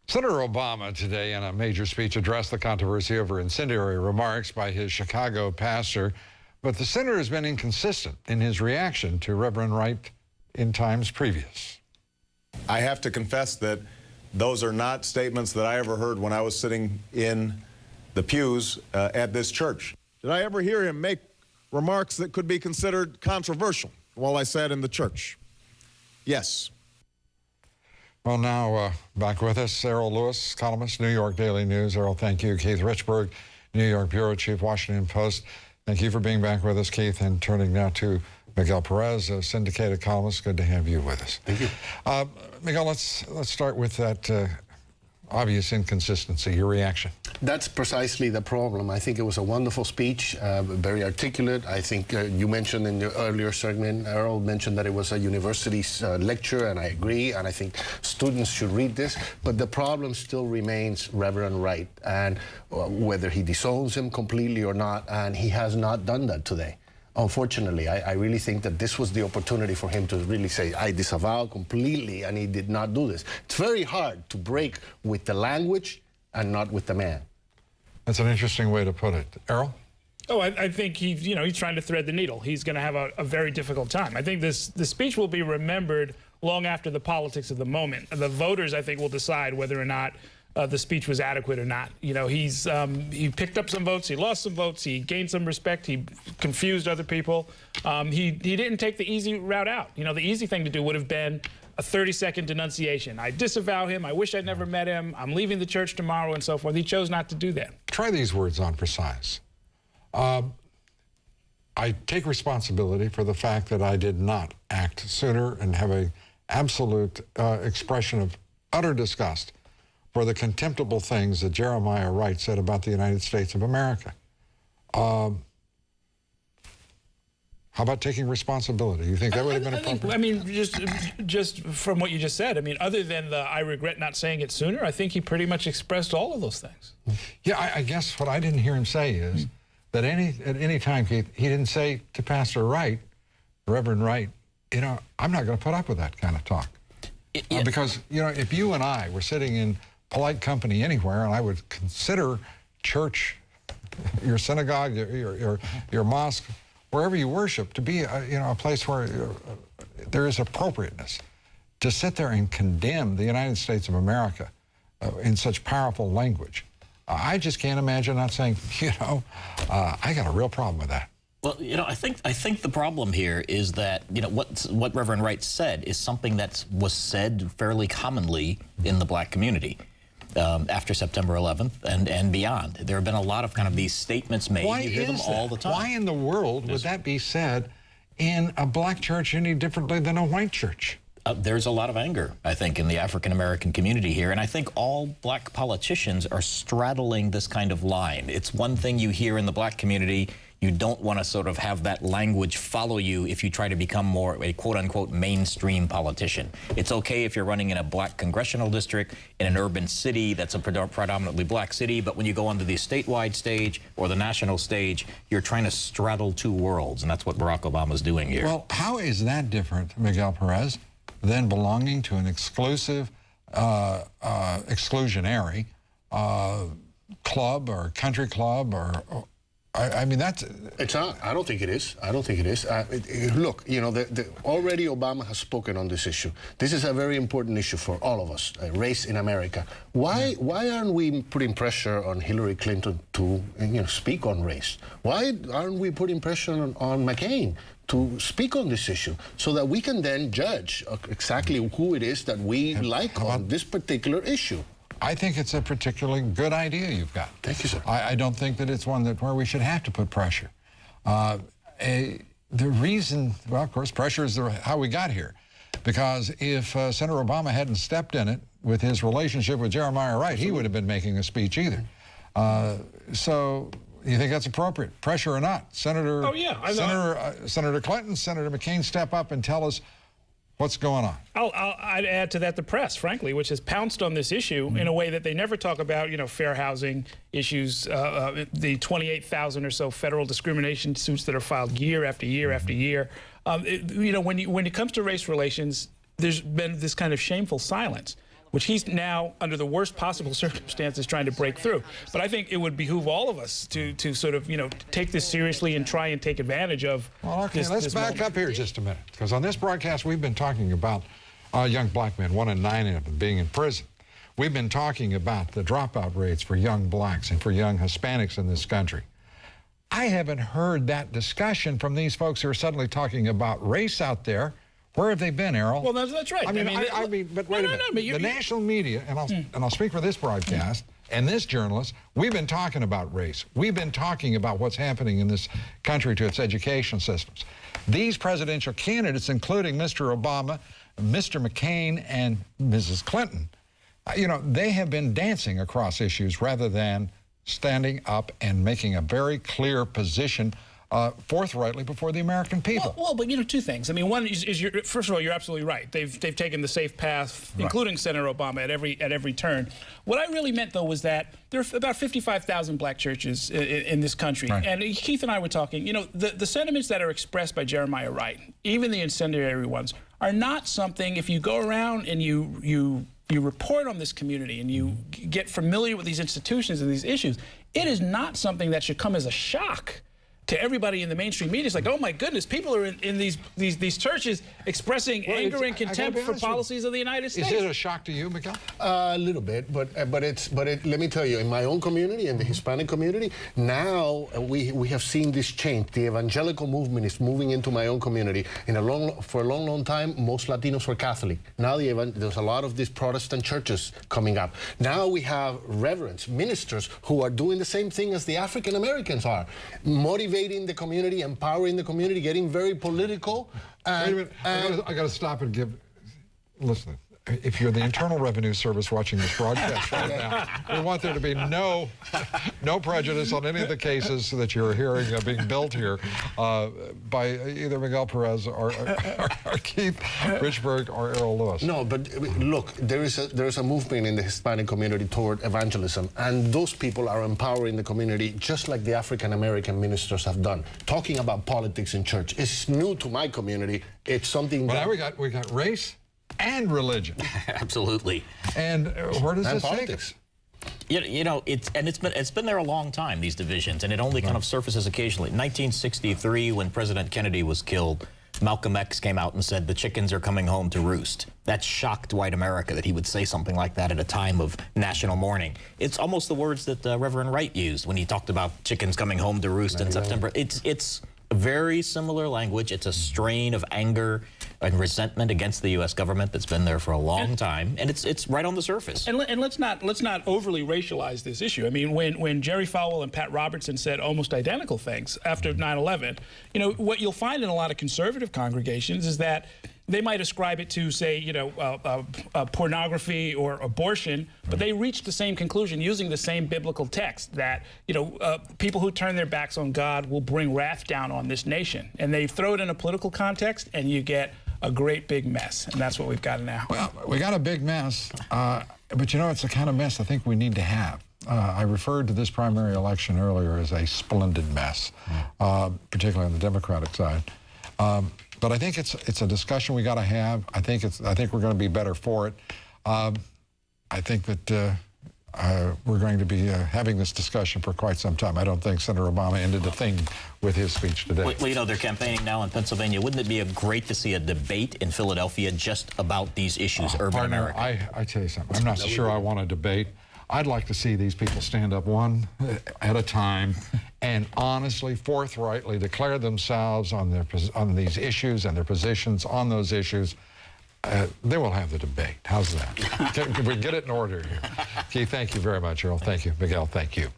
Senator Obama today in a major speech addressed the controversy over incendiary remarks by his Chicago pastor, but the senator has been inconsistent in his reaction to Reverend Wright in times previous. I have to confess that those are not statements that I ever heard when I was sitting in the pews at this church. Did I ever hear him make remarks that could be considered controversial while I sat in the church? Yes. Well, now back with us, Errol Lewis, columnist, New York Daily News. Errol, thank you. Keith Richburg, New York Bureau Chief, Washington Post. Thank you for being back with us, Keith. And turning now to Miguel Perez, a syndicated columnist. Good to have you with us. Thank you. Miguel, let's start with that obvious inconsistency, your reaction. That's precisely the problem. I think it was a wonderful speech, very articulate. I think you mentioned in your earlier segment, Errol mentioned that it was a university's lecture, and I agree, and I think students should read this. But the problem still remains Reverend Wright, and whether he disowns him completely or not, and he has not done that today. Unfortunately, I really think that this was the opportunity for him to really say, I disavow completely, and he did not do this. It's very hard to break with the language and not with the man. That's an interesting way to put it. Errol? Oh, I think he's trying to thread the needle. He's going to have a very difficult time. I think the speech will be remembered long after the politics of the moment. The voters, I think, will decide whether or not the speech was adequate or not. You know, he picked up some votes, he lost some votes, he gained some respect, he confused other people. He didn't take the easy route out. You know, the easy thing to do would have been a 30-second denunciation. I disavow him, I wish I'd never met him, I'm leaving the church tomorrow, and so forth. He chose not to do that. Try these words on for size. I take responsibility for the fact that I did not act sooner and have an absolute expression of utter disgust for the contemptible things that Jeremiah Wright said about the United States of America. How about taking responsibility? You think that would have been appropriate? I mean, just from what you just said, I mean, other than the I regret not saying it sooner, I think he pretty much expressed all of those things. Yeah, I guess what I didn't hear him say is that at any time, Keith, he didn't say to Pastor Wright, Reverend Wright, you know, I'm not going to put up with that kind of talk. Because, you know, if you and I were sitting in polite company anywhere, and I would consider church, your synagogue, your mosque, wherever you worship, to be a place where there is appropriateness. To sit there and condemn the United States of America in such powerful language, I just can't imagine not saying, you know, I got a real problem with that. Well, you know, I think the problem here is that, you know, what Reverend Wright said is something that was said fairly commonly in the black community after September 11th and beyond. There have been a lot of kind of these statements made. You hear them all the time. Why in the world would that be said in a black church any differently than a white church? There's a lot of anger, I think, in the African-American community here, and I think all black politicians are straddling this kind of line. It's one thing you hear in the black community. You don't want to sort of have that language follow you if you try to become more a quote-unquote mainstream politician. It's okay if you're running in a black congressional district in an urban city that's a predominantly black city, but when you go onto the statewide stage or the national stage, you're trying to straddle two worlds, and that's what Barack Obama's doing here. Well, how is that different, Miguel Perez, than belonging to an exclusive, exclusionary club or country club or I mean, that's... It's not. I don't think it is. I don't think it is. Look, you know, already Obama has spoken on this issue. This is a very important issue for all of us, race in America. Why aren't we putting pressure on Hillary Clinton to, you know, speak on race? Why aren't we putting pressure on McCain to speak on this issue so that we can then judge exactly who it is that we like on this particular issue? I think it's a particularly good idea you've got. Thank you, sir. I don't think that it's one where we should have to put pressure. The reason, well, of course, pressure is how we got here. Because if Senator Obama hadn't stepped in it with his relationship with Jeremiah Wright, he would have been making a speech either. So you think that's appropriate, pressure or not? Senator, Senator Clinton, Senator McCain, step up and tell us what's going on. I'd add to that the press, frankly, which has pounced on this issue in a way that they never talk about, you know, fair housing issues, the 28,000 or so federal discrimination suits that are filed year after year after year. You know, when it comes to race relations, there's been this kind of shameful silence. which he's now, under the worst possible circumstances, trying to break through. But I think it would behoove all of us to sort of, take this seriously and try and take advantage of let's back up here just a minute, because on this broadcast we've been talking about young black men, 1 in 9 of them being in prison. We've been talking about the dropout rates for young blacks and for young Hispanics in this country. I haven't heard that discussion from these folks who are suddenly talking about race out there. Where have they been, Errol? Well, that's right. But wait a minute. The national media, and I'll speak for this broadcast and this journalist, we've been talking about race. We've been talking about what's happening in this country to its education systems. These presidential candidates, including Mr. Obama, Mr. McCain, and Mrs. Clinton, they have been dancing across issues rather than standing up and making a very clear position forthrightly before the American people. Well, but two things. I mean, one is first of all, you're absolutely right. They've taken the safe path, including Senator Obama at every turn. What I really meant, though, was that there are about 55,000 black churches in this country. Right. And Keith and I were talking, the sentiments that are expressed by Jeremiah Wright, even the incendiary ones, are not something, if you go around and you report on this community and you get familiar with these institutions and these issues, it is not something that should come as a shock to everybody in the mainstream media. It's like, oh my goodness, people are in these churches expressing anger and contempt for policies of the United States. Is it a shock to you, Miguel? A little bit, but let me tell you, in my own community, in the Hispanic community, now we have seen this change. The evangelical movement is moving into my own community. For a long time, most Latinos were Catholic. Now there's a lot of these Protestant churches coming up. Now we have reverends, ministers who are doing the same thing as the African Americans are, motivating the community, empowering the community, getting very political. Wait a minute. I got to stop and listen. If you're the Internal Revenue Service watching this broadcast right now, we want there to be no prejudice on any of the cases that you're hearing being built here by either Miguel Perez or Keith Richburg or Errol Lewis. No, but look, there is a movement in the Hispanic community toward evangelism, and those people are empowering the community just like the African American ministers have done, talking about politics in church. It's new to my community. It's something. Well, now we got race and religion. Absolutely. And where does this take us? It's been there a long time, these divisions, and it only kind of surfaces occasionally. In 1963, when President Kennedy was killed, Malcolm X came out and said the chickens are coming home to roost. That shocked white America that he would say something like that at a time of national mourning. It's almost the words that Reverend Wright used when he talked about chickens coming home to roost in September. It's very similar language. It's a strain of anger and resentment against the U.S. government that's been there for a long time, and it's right on the surface. And let's not overly racialize this issue. I mean, when Jerry Falwell and Pat Robertson said almost identical things after 9/11, what you'll find in a lot of conservative congregations is that they might ascribe it to, say, pornography or abortion, but they reached the same conclusion using the same biblical text that, people who turn their backs on God will bring wrath down on this nation. And they throw it in a political context, and you get a great big mess. And that's what we've got now. Well, we got a big mess, but it's the kind of mess I think we need to have. I referred to this primary election earlier as a splendid mess, particularly on the Democratic side. But I think it's a discussion we got to have. I think we're going to be better for it. I think that we're going to be having this discussion for quite some time. I don't think Senator Obama ended the thing with his speech today. Well, they're campaigning now in Pennsylvania. Wouldn't it be great to see a debate in Philadelphia just about these issues, urban America? I tell you something. I'm not so sure I want a debate. I'd like to see these people stand up one at a time and honestly, forthrightly declare themselves on these issues and their positions on those issues. They will have the debate. How's that? Can we get it in order here? Keith, thank you very much, Earl. Thank you. Miguel, thank you.